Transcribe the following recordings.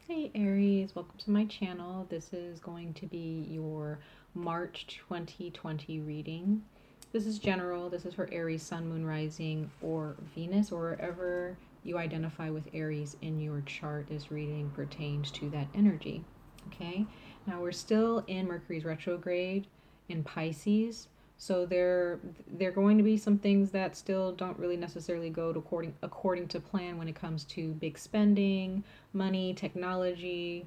Hey Aries, welcome to my channel. This is going to be your March 2020 reading. This is general. This is for Aries, Sun, Moon, Rising, or Venus, or wherever you identify with Aries in your chart. This reading pertains to that energy. Okay, now we're still in Mercury's retrograde in Pisces. So there going to be some things that still don't really necessarily go to according to plan when it comes to big spending, money, technology,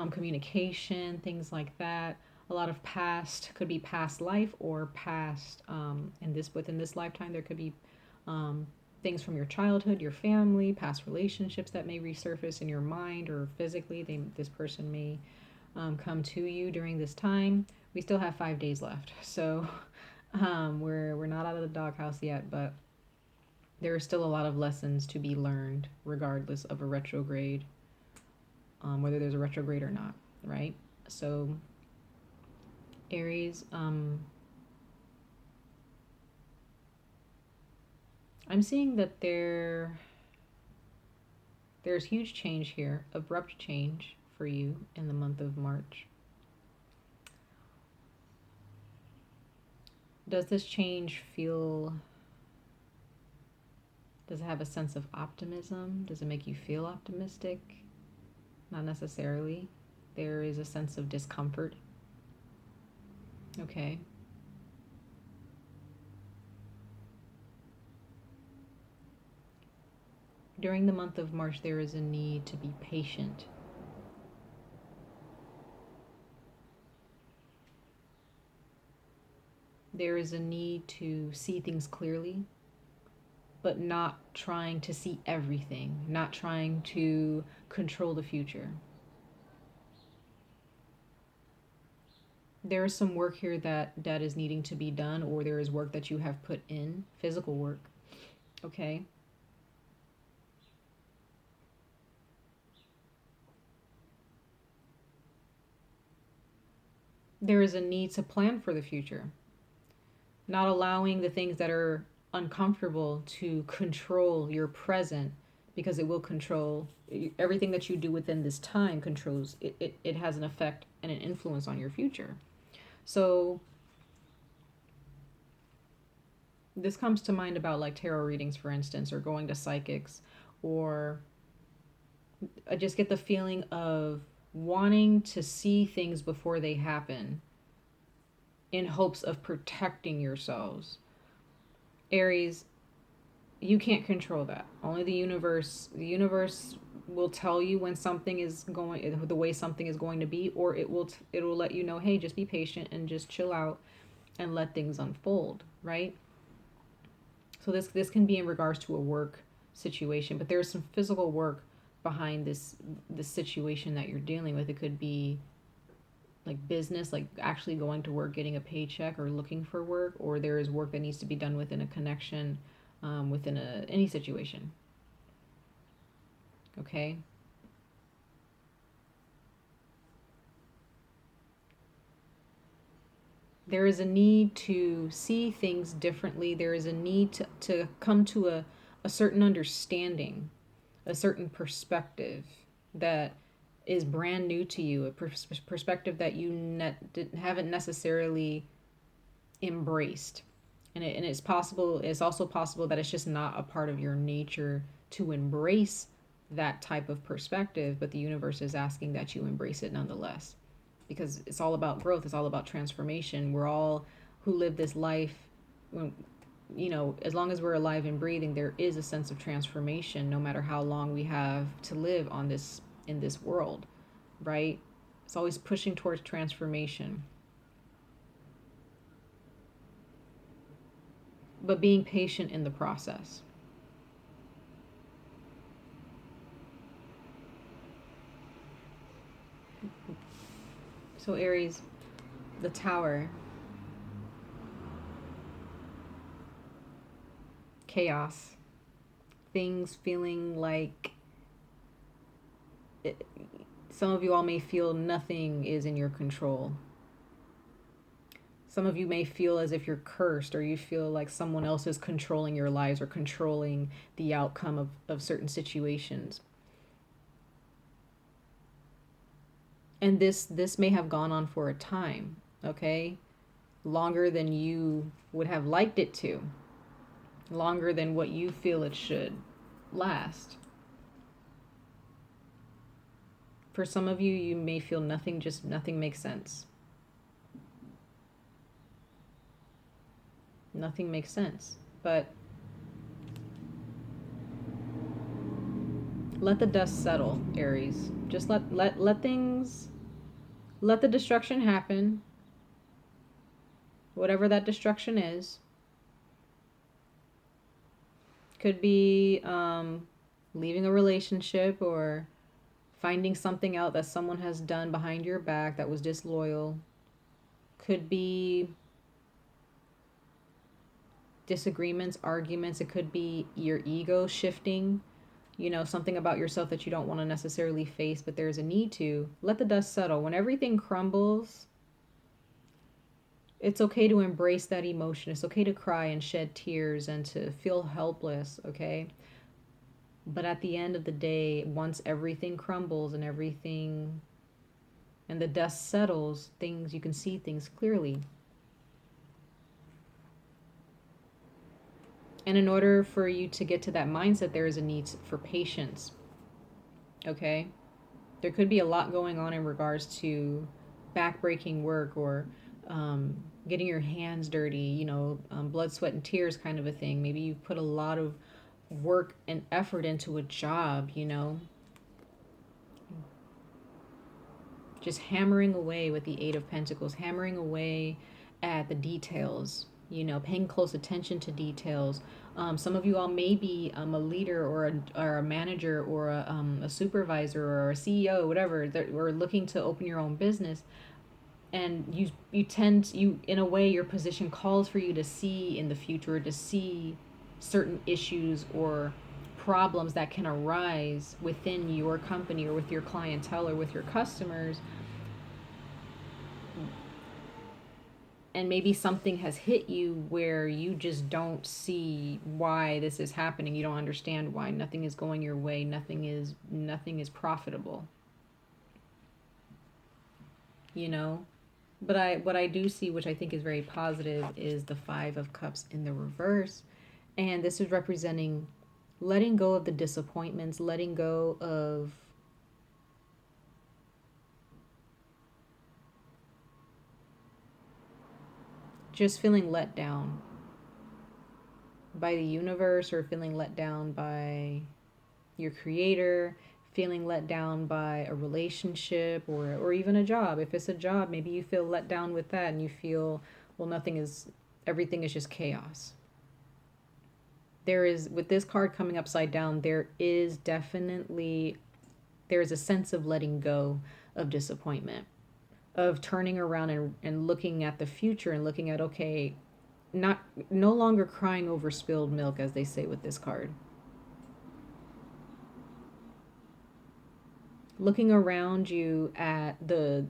communication, things like that. A lot of past could be past life or past within this lifetime. There could be things from your childhood, your family, past relationships that may resurface in your mind or physically. This person may come to you during this time. We still have 5 days left, so we're not out of the doghouse yet, but there are still a lot of lessons to be learned regardless of a retrograde, whether there's a retrograde or not, right? So Aries, I'm seeing that there's huge change here, abrupt change for you in the month of March. Does this change does it have a sense of optimism? Does it make you feel optimistic? Not necessarily. There is a sense of discomfort. Okay. During the month of March, there is a need to be patient. There is a need to see things clearly, but not trying to see everything, not trying to control the future. There is some work here that is needing to be done, or there is work that you have put in, physical work, okay? There is a need to plan for the future, not allowing the things that are uncomfortable to control your present, because it will control everything that you do within this time. Controls it has an effect and an influence on your future. So this comes to mind about like tarot readings, for instance, or going to psychics, or I just get the feeling of wanting to see things before they happen in hopes of protecting yourselves. Aries, you can't control that. Only the universe will tell you when something is going, the way something is going to be, or it will let you know, hey, just be patient and just chill out and let things unfold, right? So this can be in regards to a work situation, but there's some physical work behind this situation that you're dealing with. It could be like business, like actually going to work, getting a paycheck, or looking for work, or there is work that needs to be done within a connection, within any situation. Okay. There is a need to see things differently. There is a need to come to a certain understanding, a certain perspective that is brand new to you, a perspective that you haven't necessarily embraced. And it's possible, it's also possible that it's just not a part of your nature to embrace that type of perspective, but the universe is asking that you embrace it nonetheless, because it's all about growth. It's all about transformation. We're all who live this life, as long as we're alive and breathing, there is a sense of transformation, no matter how long we have to live in this world, right? It's always pushing towards transformation, but being patient in the process. So Aries, the Tower, chaos, things feeling like some of you all may feel nothing is in your control. Some of you may feel as if you're cursed, or you feel like someone else is controlling your lives or controlling the outcome of certain situations. And this may have gone on for a time, okay? Longer than you would have liked it to. Longer than what you feel it should last. For some of you, you may feel nothing makes sense. Nothing makes sense. But let the dust settle, Aries. Just let things, let the destruction happen. Whatever that destruction is. Could be leaving a relationship, or finding something out that someone has done behind your back that was disloyal. Could be disagreements, arguments. It could be your ego shifting, you know, something about yourself that you don't want to necessarily face, but there's a need to. Let the dust settle. When everything crumbles, it's okay to embrace that emotion. It's okay to cry and shed tears and to feel helpless, okay? But at the end of the day, once everything crumbles and everything and the dust settles, things, you can see things clearly. And in order for you to get to that mindset, there is a need for patience. Okay? There could be a lot going on in regards to backbreaking work, or getting your hands dirty, you know, blood, sweat, and tears kind of a thing. Maybe you've put a lot of work and effort into a job, you know. Just hammering away with the Eight of Pentacles, hammering away at the details, you know, paying close attention to details. Some of you all may be a leader, or a manager, or a supervisor, or a CEO, whatever, that we're looking to open your own business. And you in a way, your position calls for you to see in the future, to see certain issues or problems that can arise within your company, or with your clientele, or with your customers. And maybe something has hit you where you just don't see why this is happening. You don't understand why. Nothing is going your way. Nothing is profitable. You know? But what I do see, which I think is very positive, is the Five of Cups in the reverse. And this is representing letting go of the disappointments, letting go of just feeling let down by the universe, or feeling let down by your creator, feeling let down by a relationship, or even a job. If it's a job, maybe you feel let down with that, and you feel, well, everything is just chaos. There is, with this card coming upside down, there is a sense of letting go of disappointment, of turning around and looking at the future, and looking at, okay, no longer crying over spilled milk, as they say with this card. Looking around you at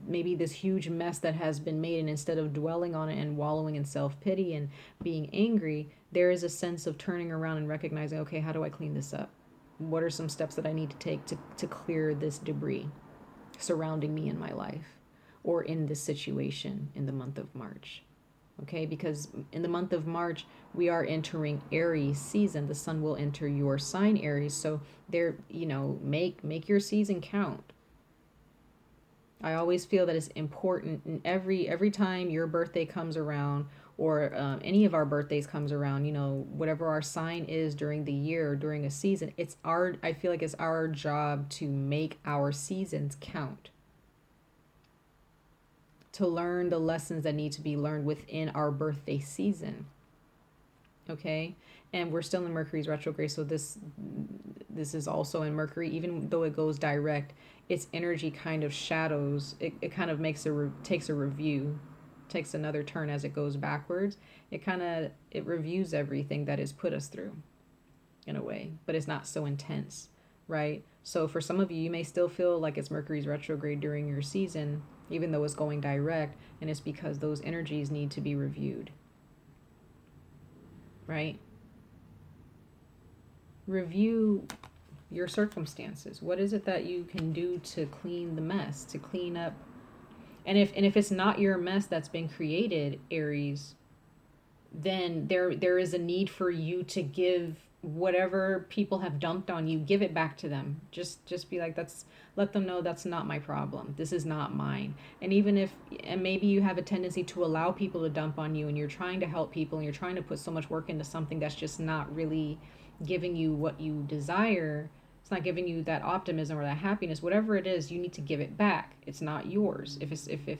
maybe this huge mess that has been made, and instead of dwelling on it and wallowing in self-pity and being angry, there is a sense of turning around and recognizing, okay, how do I clean this up? What are some steps that I need to take to clear this debris surrounding me in my life, or in this situation in the month of March? Okay, because in the month of March, we are entering Aries season. The sun will enter your sign, Aries. So there, you know, make your season count. I always feel that it's important, and every time your birthday comes around, or any of our birthdays comes around, you know, whatever our sign is during the year or during a season, I feel like it's our job to make our seasons count, to learn the lessons that need to be learned within our birthday season. Okay? And we're still in Mercury's retrograde, so this is also in Mercury. Even though it goes direct, its energy kind of shadows, it kind of takes a review, takes another turn as it goes backwards. It reviews everything that has put us through, in a way, but it's not so intense, right? So for some of you, you may still feel like it's Mercury's retrograde during your season, even though it's going direct, and it's because those energies need to be reviewed, right? Review your circumstances? What is it that you can do to clean the mess, to clean up? And if it's not your mess that's been created, Aries, then there is a need for you to give whatever people have dumped on you, give it back to them. Just be like, that's, let them know that's not my problem, this is not mine. And even if, and maybe you have a tendency to allow people to dump on you, and you're trying to help people and you're trying to put so much work into something that's just not really giving you what you desire, it's not giving you that optimism or that happiness, whatever it is, you need to give it back. It's not yours. If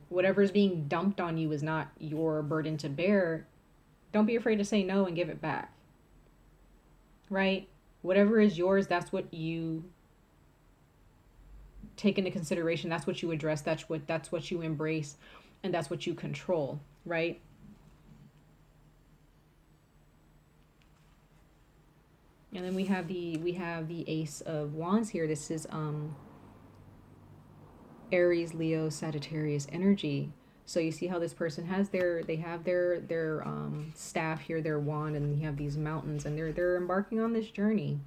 whatever is being dumped on you is not your burden to bear, don't be afraid to say no and give it back. Right? Whatever is yours, that's what you take into consideration. That's what you address. That's what you embrace, and that's what you control. Right? And then we have the Ace of Wands here. This is Aries, Leo, Sagittarius energy. So you see how this person has their staff here, their wand, and you have these mountains, and they're embarking on this journey.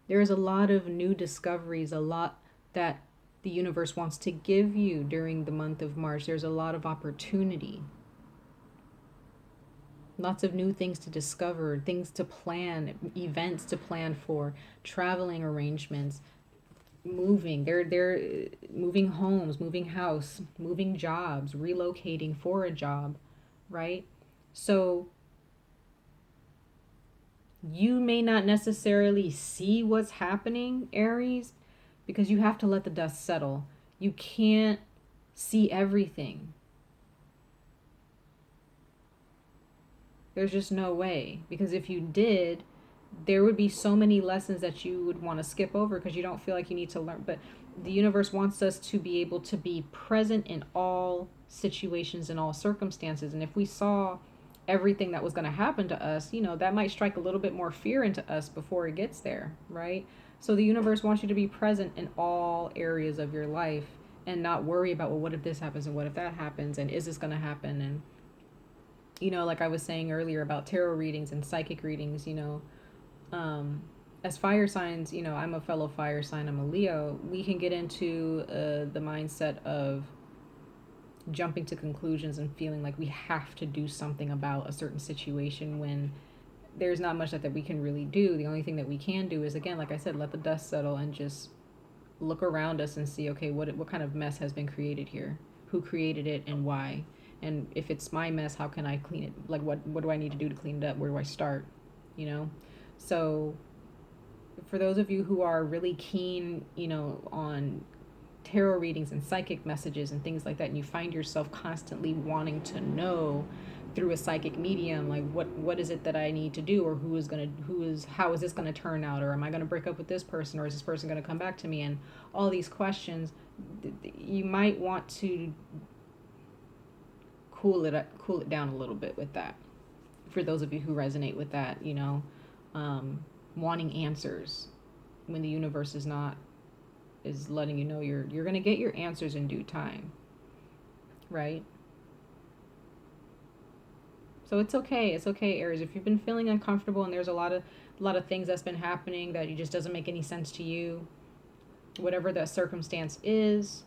There's a lot of new discoveries, a lot that the universe wants to give you during the month of March. There's a lot of opportunity. Lots of new things to discover, things to plan, events to plan for, traveling arrangements, moving. They're moving homes, moving house, moving jobs, relocating for a job, right? So you may not necessarily see what's happening, Aries, because you have to let the dust settle. You can't see everything. There's just no way, because if you did, there would be so many lessons that you would want to skip over because you don't feel like you need to learn. But the universe wants us to be able to be present in all situations and all circumstances. And if we saw everything that was going to happen to us, that might strike a little bit more fear into us before it gets there, right? So the universe wants you to be present in all areas of your life and not worry about, well, what if this happens and what if that happens and is this going to happen? And like I was saying earlier about tarot readings and psychic readings, as fire signs, I'm a fellow fire sign, I'm a Leo, we can get into the mindset of jumping to conclusions and feeling like we have to do something about a certain situation when there's not much that we can really do. The only thing that we can do is, again, like I said, let the dust settle and just look around us and see, okay, what kind of mess has been created here? Who created it and why? And if it's my mess, how can I clean it? Like, what do I need to do to clean it up? Where do I start? So for those of you who are really keen, on tarot readings and psychic messages and things like that, and you find yourself constantly wanting to know through a psychic medium, like what is it that I need to do, or how is this gonna turn out, or am I gonna break up with this person, or is this person gonna come back to me, and all these questions, you might want to cool it down a little bit with that. For those of you who resonate with that, wanting answers when the universe is letting you know you're going to get your answers in due time, right? So it's okay, Aries, if you've been feeling uncomfortable and there's a lot of things that's been happening that just doesn't make any sense to you, whatever that circumstance is,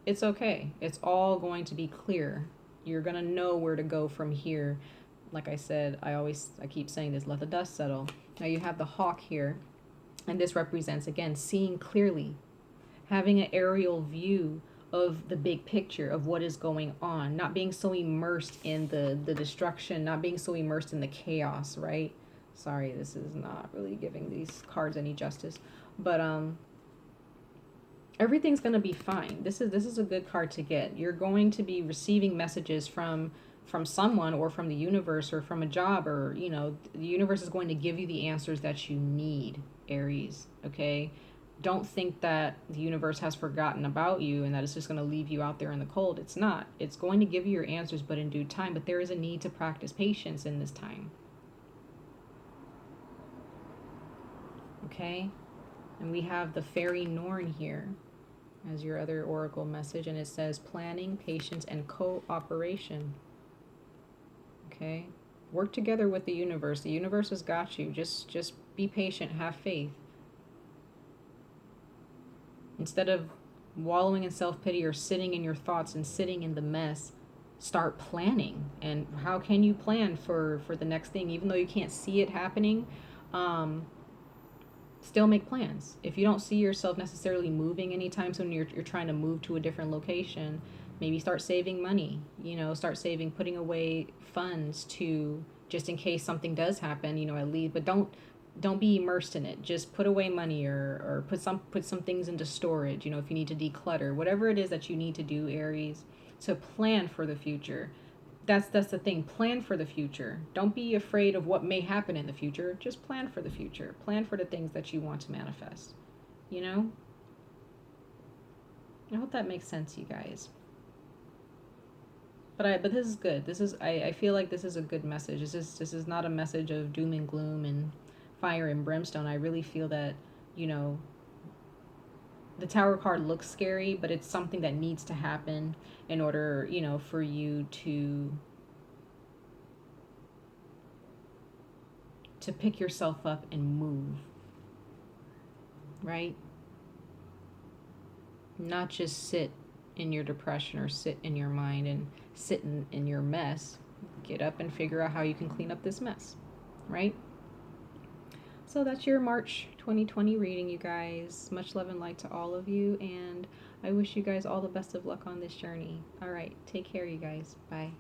it's okay. It's all going to be clear. You're going to know where to go from here. Like I said, I keep saying this, let the dust settle. Now you have the hawk here, and this represents, again, seeing clearly, having an aerial view of the big picture of what is going on, not being so immersed in the destruction, not being so immersed in the chaos, right? Sorry, this is not really giving these cards any justice, but everything's going to be fine. This is a good card to get. You're going to be receiving messages from someone, or from the universe, or from a job, or the universe is going to give you the answers that you need, Aries. Okay, don't think that the universe has forgotten about you and that it's just going to leave you out there in the cold. It's not. It's going to give you your answers, but in due time. But there is a need to practice patience in this time. Okay, and we have the fairy Norn here as your other oracle message, and it says planning, patience, and cooperation. Okay, work together with the universe. The universe has got you. Just Be patient, have faith. Instead of wallowing in self-pity or sitting in your thoughts and sitting in the mess, start planning. And how can you plan for the next thing? Even though you can't see it happening, still make plans. If you don't see yourself necessarily moving anytime soon, you're trying to move to a different location, maybe start saving money, start saving, putting away funds to, just in case something does happen, at least, but don't be immersed in it. Just put away money, or put some things into storage, if you need to declutter, whatever it is that you need to do, Aries, to plan for the future. That's the thing. Plan for the future. Don't be afraid of what may happen in the future. Just plan for the future. Plan for the things that you want to manifest. I hope that makes sense, you guys. But this is good. I feel like this is a good message. This is not a message of doom and gloom and fire and brimstone. I really feel that, the Tower card looks scary, but it's something that needs to happen in order, for you to pick yourself up and move, right? Not just sit in your depression or sit in your mind and sit in your mess. Get up and figure out how you can clean up this mess, right? So that's your March 2020 reading, you guys. Much love and light to all of you, and I wish you guys all the best of luck on this journey. All right, take care, you guys. Bye.